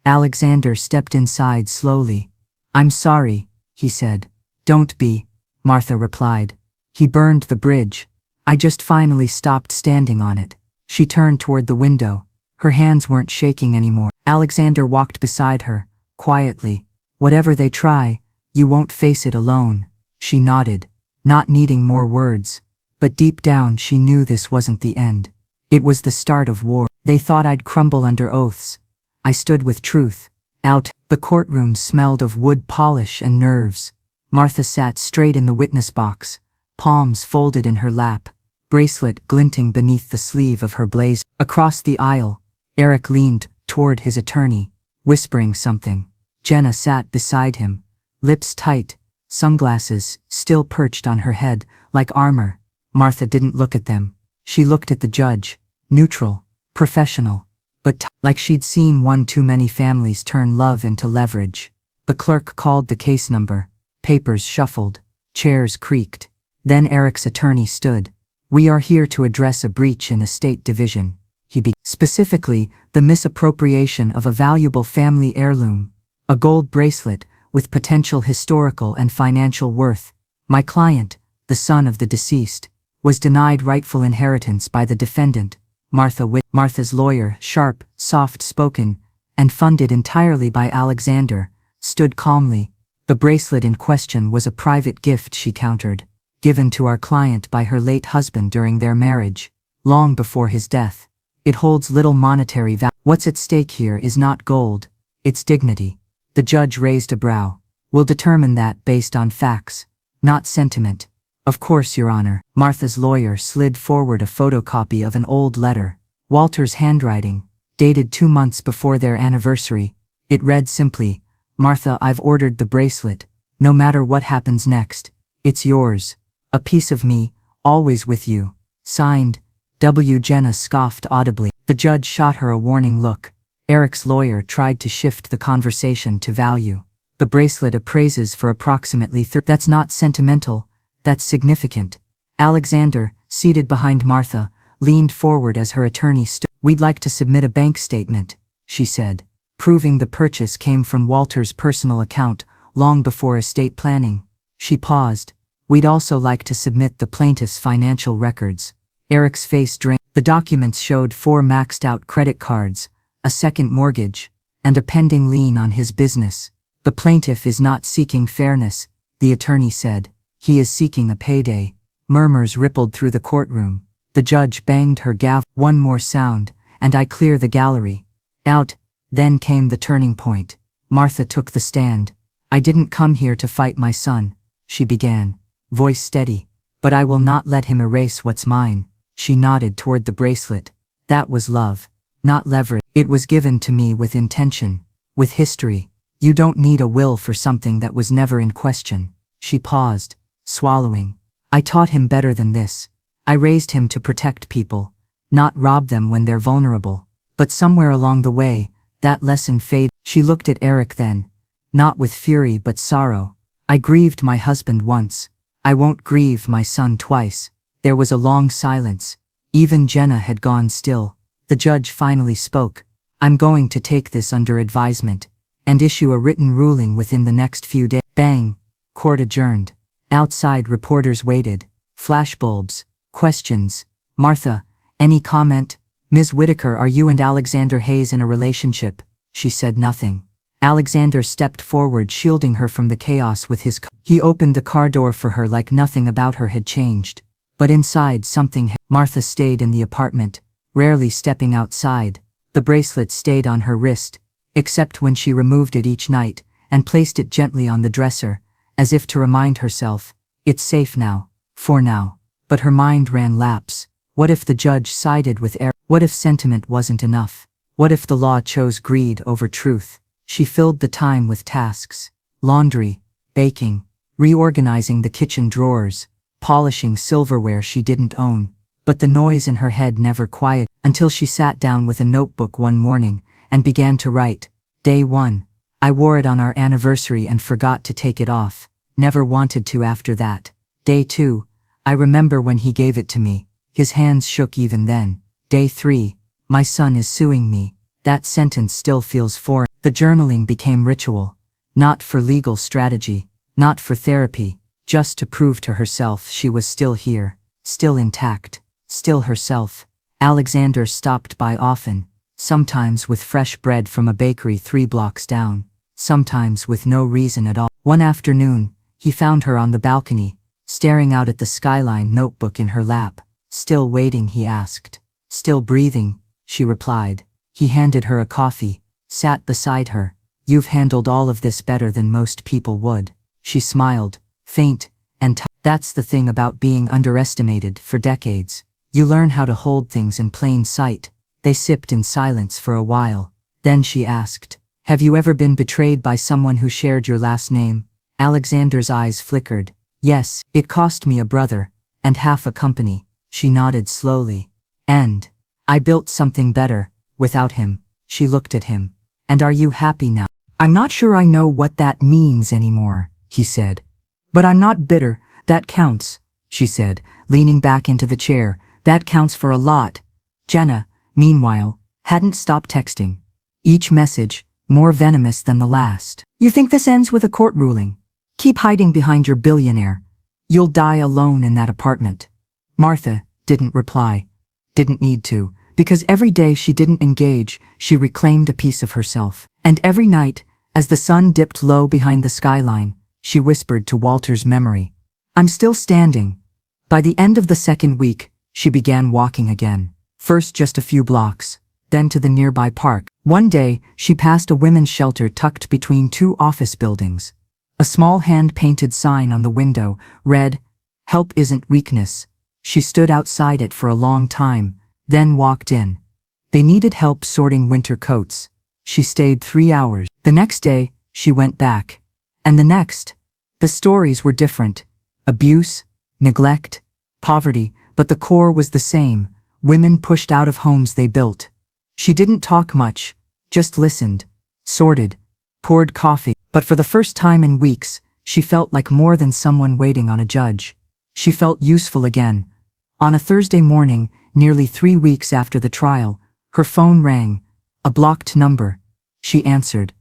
Speaker 1: Alexander stepped inside slowly. I'm sorry, he said. Don't be, Martha replied. He burned the bridge. I just finally stopped standing on it. She turned toward the window. Her hands weren't shaking anymore. Alexander walked beside her, quietly. Whatever they try, you won't face it alone. She nodded, not needing more words. But deep down she knew this wasn't the end. It was the start of war. They thought I'd crumble under oaths. I stood with truth. Out. The courtroom smelled of wood polish and nerves. Martha sat straight in the witness box, palms folded in her lap, bracelet glinting beneath the sleeve of her blazer. Across the aisle, Eric leaned toward his attorney, whispering something. Jenna sat beside him, lips tight, sunglasses still perched on her head like armor. Martha didn't look at them. She looked at the judge, neutral, professional, but like she'd seen one too many families turn love into leverage. The clerk called the case number. Papers shuffled. Chairs creaked. Then Eric's attorney stood. We are here to address a breach in estate division. He began. Specifically, the misappropriation of a valuable family heirloom, a gold bracelet with potential historical and financial worth. My client, the son of the deceased, was denied rightful inheritance by the defendant, Martha's lawyer, sharp, soft-spoken, and funded entirely by Alexander, stood calmly. The bracelet in question was a private gift, she countered, given to our client by her late husband during their marriage, long before his death. It holds little monetary value. What's at stake here is not gold, it's dignity. The judge raised a brow. We'll determine that based on facts, not sentiment. Of course, Your Honor. Martha's lawyer slid forward a photocopy of an old letter, Walter's handwriting, dated 2 months before their anniversary. It read simply, Martha, I've ordered the bracelet. No matter what happens next, it's yours. A piece of me, always with you. Signed, W. Jenna scoffed audibly. The judge shot her a warning look. Eric's lawyer tried to shift the conversation to value. The bracelet appraises for approximately That's not sentimental. That's significant. Alexander, seated behind Martha, leaned forward as her attorney stood. We'd like to submit a bank statement, she said, proving the purchase came from Walter's personal account long before estate planning. She paused. We'd also like to submit the plaintiff's financial records. Eric's face drained. The documents showed 4 maxed-out credit cards, a second mortgage, and a pending lien on his business. The plaintiff is not seeking fairness, the attorney said. He is seeking a payday. Murmurs rippled through the courtroom. The judge banged her gavel. One more sound, and I clear the gallery. Out. Then came the turning point. Martha took the stand. I didn't come here to fight my son, she began, voice steady. But I will not let him erase what's mine. She nodded toward the bracelet. That was love, not leverage. It was given to me with intention, with history. You don't need a will for something that was never in question. She paused, swallowing. I taught him better than this. I raised him to protect people, not rob them when they're vulnerable. But somewhere along the way, that lesson faded. She looked at Eric then, not with fury but sorrow. I grieved my husband once. I won't grieve my son twice. There was a long silence. Even Jenna had gone still. The judge finally spoke. I'm going to take this under advisement and issue a written ruling within the next few days. Bang! Court adjourned. Outside, reporters waited. Flashbulbs. Questions. Martha, any comment? Ms. Whitaker, are you and Alexander Hayes in a relationship? She said nothing. Alexander stepped forward, shielding her from the chaos with his car. He opened the car door for her like nothing about her had changed. But inside something had. Martha stayed in the apartment, rarely stepping outside. The bracelet stayed on her wrist, except when she removed it each night and placed it gently on the dresser, as if to remind herself, it's safe now, for now. But her mind ran laps. What if the judge sided with Eric? What if sentiment wasn't enough? What if the law chose greed over truth? She filled the time with tasks: laundry, baking, reorganizing the kitchen drawers, polishing silverware she didn't own. But the noise in her head never quieted until she sat down with a notebook one morning and began to write. Day 1. I wore it on our anniversary and forgot to take it off. Never wanted to after that. Day 2. I remember when he gave it to me. His hands shook even then. Day 3. My son is suing me. That sentence still feels foreign. The journaling became ritual. Not for legal strategy, not for therapy, just to prove to herself she was still here, still intact, still herself. Alexander stopped by often, sometimes with fresh bread from a bakery 3 blocks down, sometimes with no reason at all. One afternoon, he found her on the balcony, staring out at the skyline, notebook in her lap. Still waiting, he asked. Still breathing, she replied. He handed her a coffee, sat beside her. You've handled all of this better than most people would. She smiled, faint and That's the thing about being underestimated for decades. You learn how to hold things in plain sight. They sipped in silence for a while. Then she asked, have you ever been betrayed by someone who shared your last name? Alexander's eyes flickered. Yes, it cost me a brother, and half a company. She nodded slowly. And I built something better, without him. She looked at him. And are you happy now? I'm not sure I know what that means anymore, he said. But I'm not bitter. That counts, she said, leaning back into the chair. That counts for a lot. Jenna, meanwhile, hadn't stopped texting. Each message, more venomous than the last. You think this ends with a court ruling? Keep hiding behind your billionaire. You'll die alone in that apartment. Martha didn't reply. Didn't need to, because every day she didn't engage, she reclaimed a piece of herself. And every night, as the sun dipped low behind the skyline, she whispered to Walter's memory, I'm still standing. By the end of the second week, she began walking again. First just a few blocks, then to the nearby park. One day, she passed a women's shelter tucked between 2 office buildings. A small hand-painted sign on the window read, Help isn't weakness. She stood outside it for a long time, then walked in. They needed help sorting winter coats. She stayed 3 hours. The next day, she went back. And the next. The stories were different. Abuse, neglect, poverty, but the core was the same. Women pushed out of homes they built. She didn't talk much, just listened, sorted, poured coffee. But for the first time in weeks, she felt like more than someone waiting on a judge. She felt useful again. On a Thursday morning, nearly 3 weeks after the trial, her phone rang. A blocked number. She answered.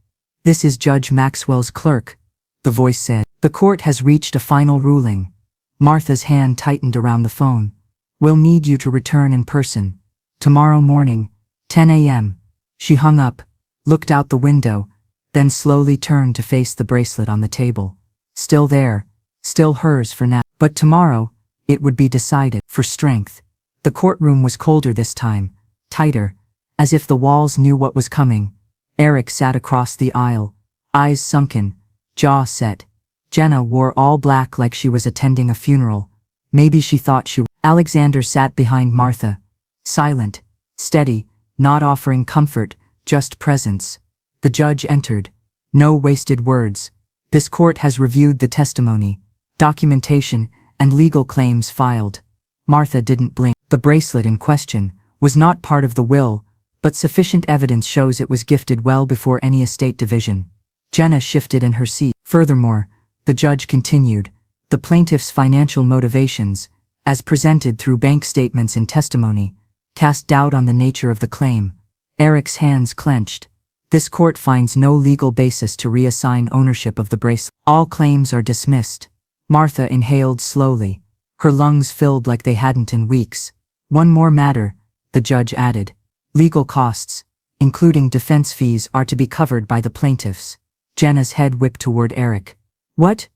Speaker 1: This is Judge Maxwell's clerk, the voice said. The court has reached a final ruling. Martha's hand tightened around the phone. We'll need you to return in person. Tomorrow morning, 10 a.m. She hung up, looked out the window, then slowly turned to face the bracelet on the table. Still there, still hers for now. But tomorrow, it would be decided. For strength. The courtroom was colder this time, tighter, as if the walls knew what was coming. Eric sat across the aisle, eyes sunken, jaw set. Jenna wore all black like she was attending a funeral. Maybe she thought she. Alexander sat behind Martha, silent, steady, not offering comfort, just presence. The judge entered. No wasted words. This court has reviewed the testimony, documentation, and legal claims filed. Martha didn't blink. The bracelet in question was not part of the will, but sufficient evidence shows it was gifted well before any estate division. Jenna shifted in her seat. Furthermore, the judge continued, the plaintiff's financial motivations, as presented through bank statements and testimony, cast doubt on the nature of the claim. Eric's hands clenched. This court finds no legal basis to reassign ownership of the bracelet. All claims are dismissed. Martha inhaled slowly. Her lungs filled like they hadn't in weeks. One more matter, the judge added. Legal costs, including defense fees, are to be covered by the plaintiffs. Jenna's head whipped toward Eric. What?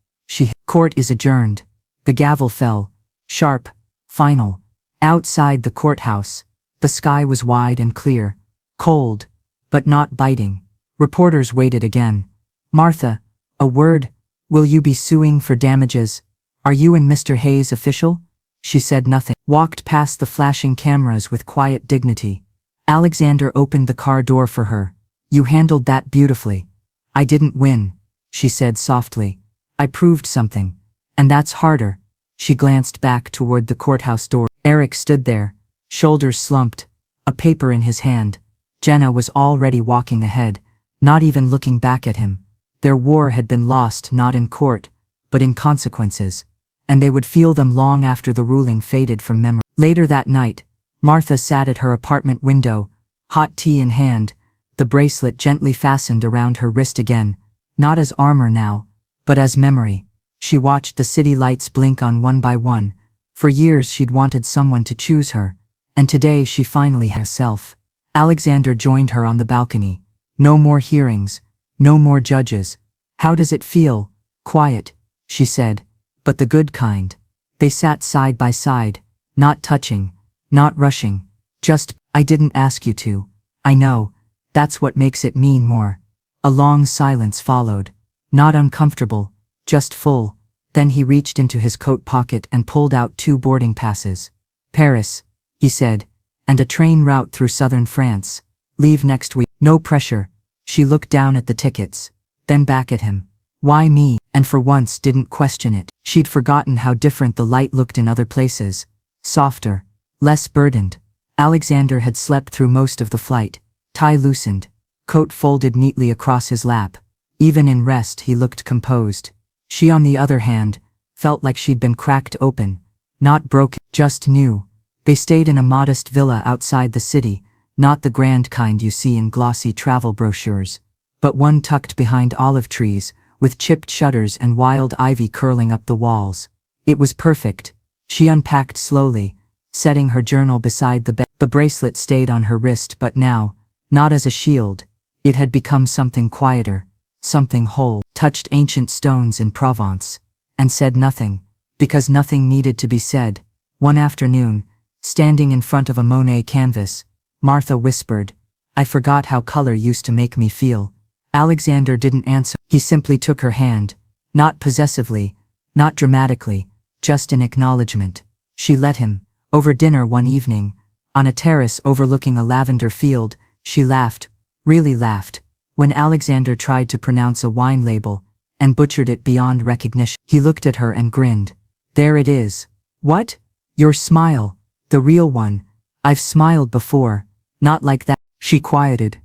Speaker 1: Court is adjourned. The gavel fell. Sharp. Final. Outside the courthouse, the sky was wide and clear. Cold, but not biting. Reporters waited again. Martha, a word. Will you be suing for damages? Are you and Mr. Hayes official? She said nothing. Walked past the flashing cameras with quiet dignity. Alexander opened the car door for her. You handled that beautifully. I didn't win, she said softly. I proved something. And that's harder. She glanced back toward the courthouse door. Eric stood there, shoulders slumped, a paper in his hand. Jenna was already walking ahead, not even looking back at him. Their war had been lost not in court, but in consequences, and they would feel them long after the ruling faded from memory. Later that night, Martha sat at her apartment window, hot tea in hand, the bracelet gently fastened around her wrist again, not as armor now, but as memory. She watched the city lights blink on one by one. For years she'd wanted someone to choose her, and today she finally had herself. Alexander joined her on the balcony. No more hearings, no more judges. How does it feel? Quiet, she said, but the good kind. They sat side by side, not touching, not rushing, just, I didn't ask you to. I know, that's what makes it mean more. A long silence followed, not uncomfortable, just full. Then he reached into his coat pocket and pulled out 2 boarding passes. Paris, he said, and a train route through southern France. Leave next week. No pressure. She looked down at the tickets, then back at him. Why me? And for once didn't question it. She'd forgotten how different the light looked in other places. Softer, less burdened. Alexander had slept through most of the flight. Tie loosened, coat folded neatly across his lap. Even in rest he looked composed. She, on the other hand, felt like she'd been cracked open, not broken, just new. They stayed in a modest villa outside the city, not the grand kind you see in glossy travel brochures, but one tucked behind olive trees, with chipped shutters and wild ivy curling up the walls. It was perfect. She unpacked slowly, setting her journal beside the bed. The bracelet stayed on her wrist, but now, not as a shield. It had become something quieter, something whole. Touched ancient stones in Provence, and said nothing, because nothing needed to be said. One afternoon, standing in front of a Monet canvas, Martha whispered, I forgot how color used to make me feel. Alexander didn't answer. He simply took her hand, not possessively, not dramatically, just in acknowledgement. She let him. Over dinner one evening, on a terrace overlooking a lavender field, she laughed, really laughed, when Alexander tried to pronounce a wine label, and butchered it beyond recognition. He looked at her and grinned. There it is. What? Your smile. The real one. I've smiled before. Not like that. She quieted.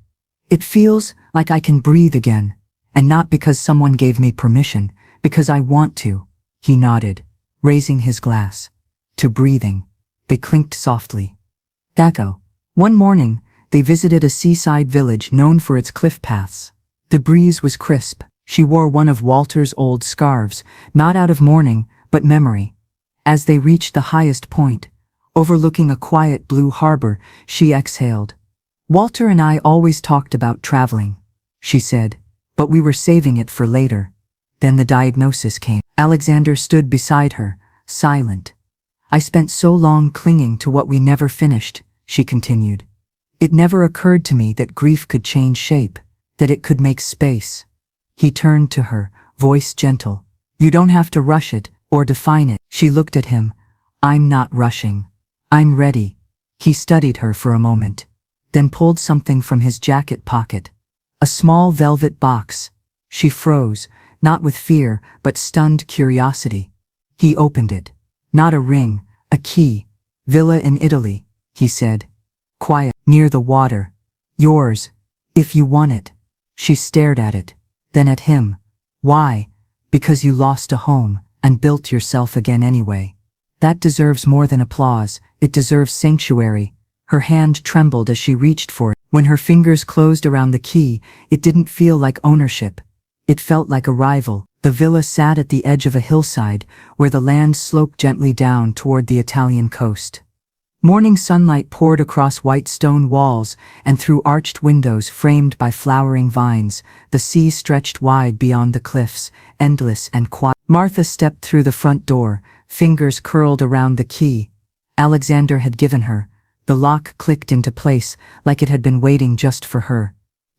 Speaker 1: It feels like I can breathe again. And not because someone gave me permission, because I want to. He nodded, raising his glass. To breathing. They clinked softly. Echo. One morning, they visited a seaside village known for its cliff paths. The breeze was crisp. She wore one of Walter's old scarves, not out of mourning, but memory. As they reached the highest point, overlooking a quiet blue harbor, she exhaled. Walter and I always talked about traveling, she said, but we were saving it for later. Then the diagnosis came. Alexander stood beside her, silent. I spent so long clinging to what we never finished, she continued. It never occurred to me that grief could change shape, that it could make space. He turned to her, voice gentle. You don't have to rush it, or define it. She looked at him. I'm not rushing. I'm ready. He studied her for a moment, then pulled something from his jacket pocket. A small velvet box. She froze, not with fear, but stunned curiosity. He opened it. Not a ring, a key. Villa in Italy, he said. Quiet, near the water. Yours, if you want it. She stared at it, then at him. Why? Because you lost a home, and built yourself again anyway. That deserves more than applause, it deserves sanctuary. Her hand trembled as she reached for it. When her fingers closed around the key, it didn't feel like ownership. It felt like arrival. The villa sat at the edge of a hillside, where the land sloped gently down toward the Italian coast. Morning sunlight poured across white stone walls and through arched windows framed by flowering vines. The sea stretched wide beyond the cliffs, endless and quiet. Martha stepped through the front door, fingers curled around the key Alexander had given her. The lock clicked into place, like it had been waiting just for her.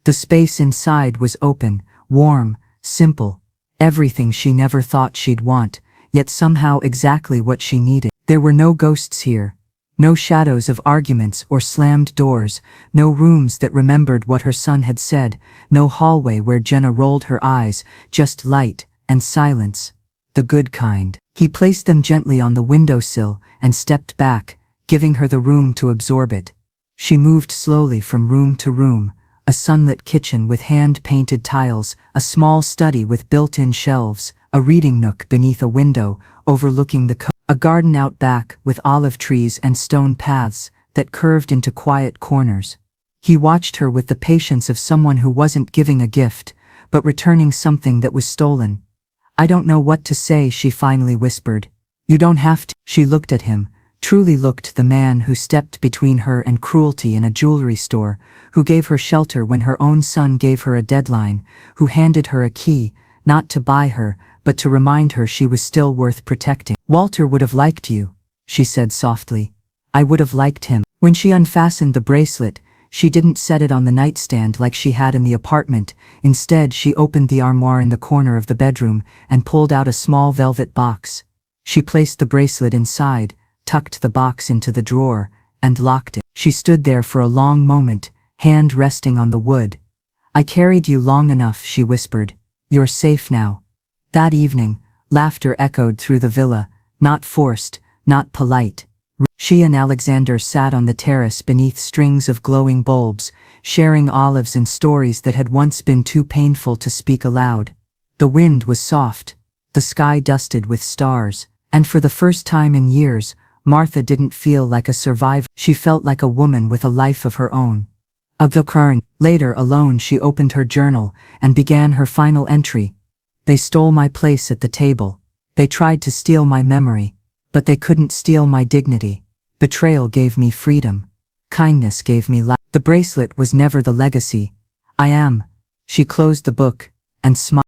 Speaker 1: The space inside was open, warm, simple. Everything she never thought she'd want, yet somehow exactly what she needed. There were no ghosts here. No shadows of arguments or slammed doors, no rooms that remembered what her son had said, no hallway where Jenna rolled her eyes, just light and silence. The good kind. He placed them gently on the windowsill and stepped back, giving her the room to absorb it. She moved slowly from room to room, a sunlit kitchen with hand-painted tiles, a small study with built-in shelves, a reading nook beneath a window overlooking the coast, a garden out back with olive trees and stone paths that curved into quiet corners. He watched her with the patience of someone who wasn't giving a gift, but returning something that was stolen. I don't know what to say, she finally whispered. You don't have to. She looked at him, truly looked, the man who stepped between her and cruelty in a jewelry store, who gave her shelter when her own son gave her a deadline, who handed her a key, not to buy her, but to remind her she was still worth protecting. Walter would have liked you, she said softly. I would have liked him. When she unfastened the bracelet, she didn't set it on the nightstand like she had in the apartment. Instead, she opened the armoire in the corner of the bedroom and pulled out a small velvet box. She placed the bracelet inside, tucked the box into the drawer, and locked it. She stood there for a long moment, hand resting on the wood. I carried you long enough, she whispered. You're safe now. That evening, laughter echoed through the villa, not forced, not polite. She and Alexander sat on the terrace beneath strings of glowing bulbs, sharing olives and stories that had once been too painful to speak aloud. The wind was soft, the sky dusted with stars, and for the first time in years, Martha didn't feel like a survivor. She felt like a woman with a life of her own. Of the current. Later, alone, she opened her journal and began her final entry. They stole my place at the table. They tried to steal my memory, but they couldn't steal my dignity. Betrayal gave me freedom. Kindness gave me life. The bracelet was never the legacy. I am. She closed the book and smiled.